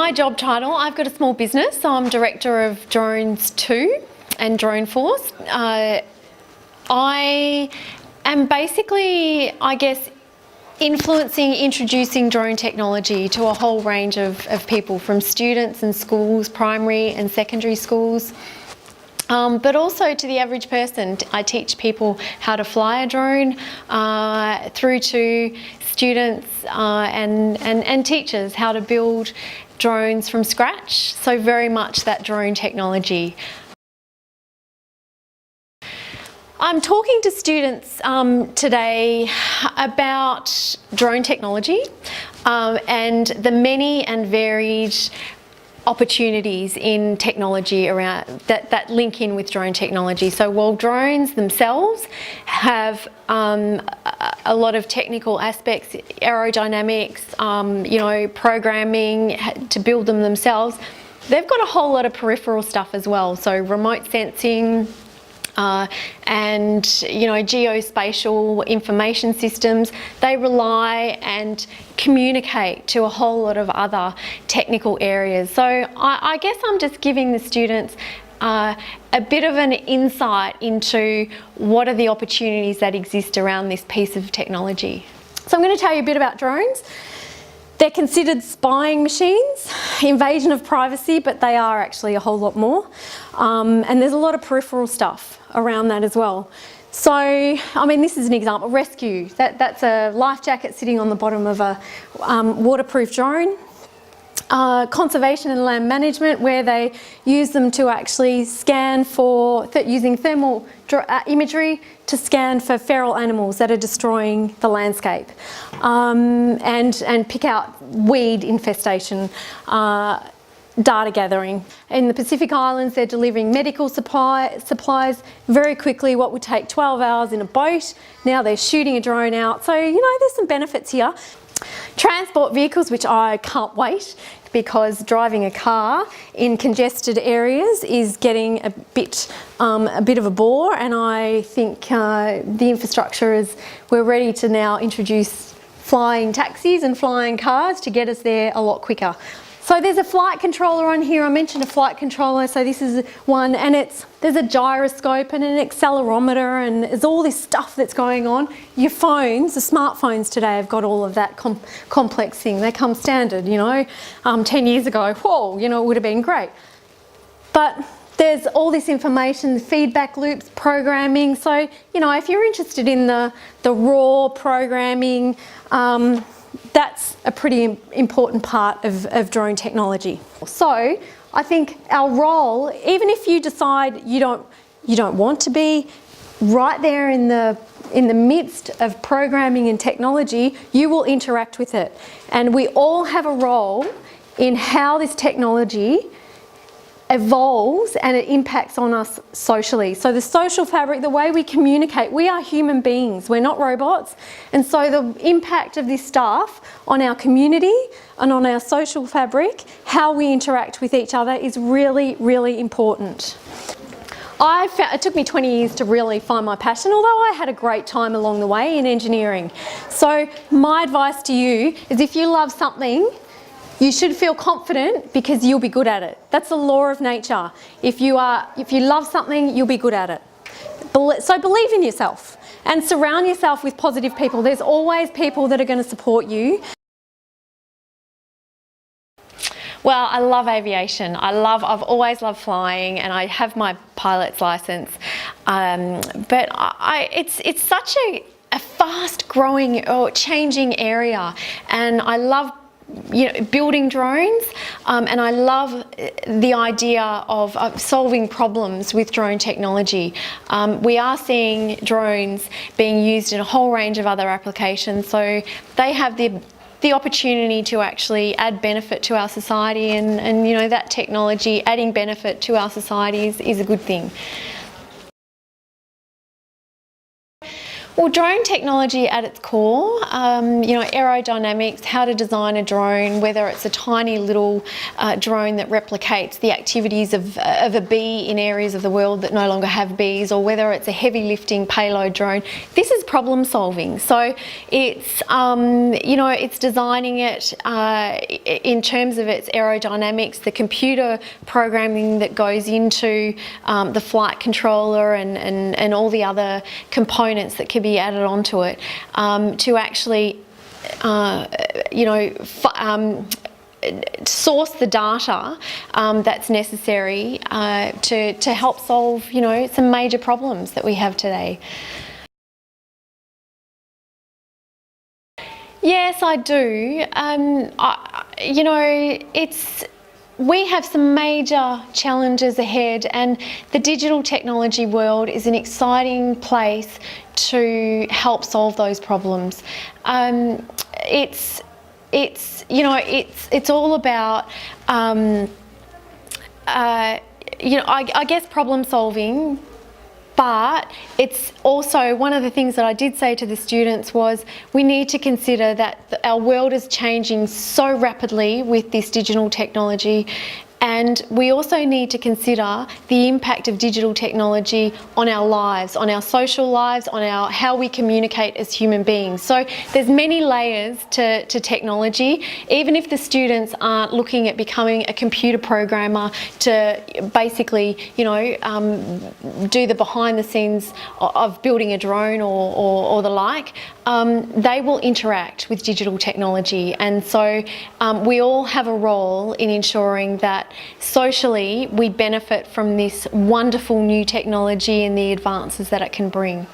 my job title, I've got a small business, so I'm Director of Drones 2 and Drone Force. I am basically, I guess, influencing, introducing drone technology to a whole range of people, from students and schools, primary and secondary schools, but also to the average person. I teach people how to fly a drone, through to students and teachers how to build drones from scratch. So very much that drone technology. I'm talking to students today about drone technology and the many and varied opportunities in technology around that link in with drone technology. So while drones themselves have a lot of technical aspects, aerodynamics, programming to build them themselves, they've got a whole lot of peripheral stuff as well. So remote sensing, and geospatial information systems, they rely and communicate to a whole lot of other technical areas. So I guess I'm just giving the students a bit of an insight into what are the opportunities that exist around this piece of technology. So I'm going to tell you a bit about drones. They're considered spying machines, invasion of privacy, but they are actually a whole lot more. And there's a lot of peripheral stuff around that as well. So, I mean, this is an example, rescue. That's a life jacket sitting on the bottom of a waterproof drone. Conservation and land management, where they use them to actually scan for, using thermal imagery to scan for feral animals that are destroying the landscape, and pick out weed infestation. Data gathering. In the Pacific Islands, they're delivering medical supplies very quickly. What would take 12 hours in a boat, now they're shooting a drone out. So, there's some benefits here. Transport vehicles, which I can't wait, because driving a car in congested areas is getting a bit of a bore, and I think the infrastructure we're ready to now introduce flying taxis and flying cars to get us there a lot quicker. So there's a flight controller on here. I mentioned a flight controller, so this is one, and there's a gyroscope and an accelerometer, and there's all this stuff that's going on. Your phones, the smartphones today, have got all of that complex thing. They come standard, 10 years ago, whoa, it would have been great. But there's all this information, feedback loops, programming. So, if you're interested in the raw programming, that's a pretty important part of drone technology. So I think our role, even if you decide you don't want to be right there in the midst of programming and technology, you will interact with it. And we all have a role in how this technology evolves and it impacts on us socially. So the social fabric, the way we communicate, we are human beings, we're not robots. And so the impact of this stuff on our community and on our social fabric, how we interact with each other, is really, really important. It took me 20 years to really find my passion, although I had a great time along the way in engineering. So my advice to you is, if you love something, you should feel confident, because you'll be good at it. That's the law of nature. If you love something, you'll be good at it. So believe in yourself and surround yourself with positive people. There's always people that are going to support you. Well, I love aviation. I've always loved flying, and I have my pilot's license. But it's such a fast-growing or changing area, and I love building drones, and I love the idea of solving problems with drone technology. We are seeing drones being used in a whole range of other applications, so they have the opportunity to actually add benefit to our society, and that technology adding benefit to our society is a good thing. Well, drone technology at its core, you know, aerodynamics, how to design a drone, whether it's a tiny little drone that replicates the activities of a bee in areas of the world that no longer have bees, or whether it's a heavy lifting payload drone. This is problem solving. So it's, you know, it's designing it in terms of its aerodynamics, the computer programming that goes into the flight controller and all the other components that can be added onto it to actually, you know, source the data that's necessary to help solve, you know, some major problems that we have today. Yes, I do. You know, we have some major challenges ahead, and the digital technology world is an exciting place to help solve those problems. It's you know, it's all about you know, I guess problem solving. But it's also, one of the things that I did say to the students was, we need to consider that our world is changing so rapidly with this digital technology, and we also need to consider the impact of digital technology on our lives, on our social lives, on how we communicate as human beings. So there's many layers to technology. Even if the students aren't looking at becoming a computer programmer to basically, you know, do the behind the scenes of building a drone or the like, they will interact with digital technology. And so we all have a role in ensuring that socially we benefit from this wonderful new technology and the advances that it can bring.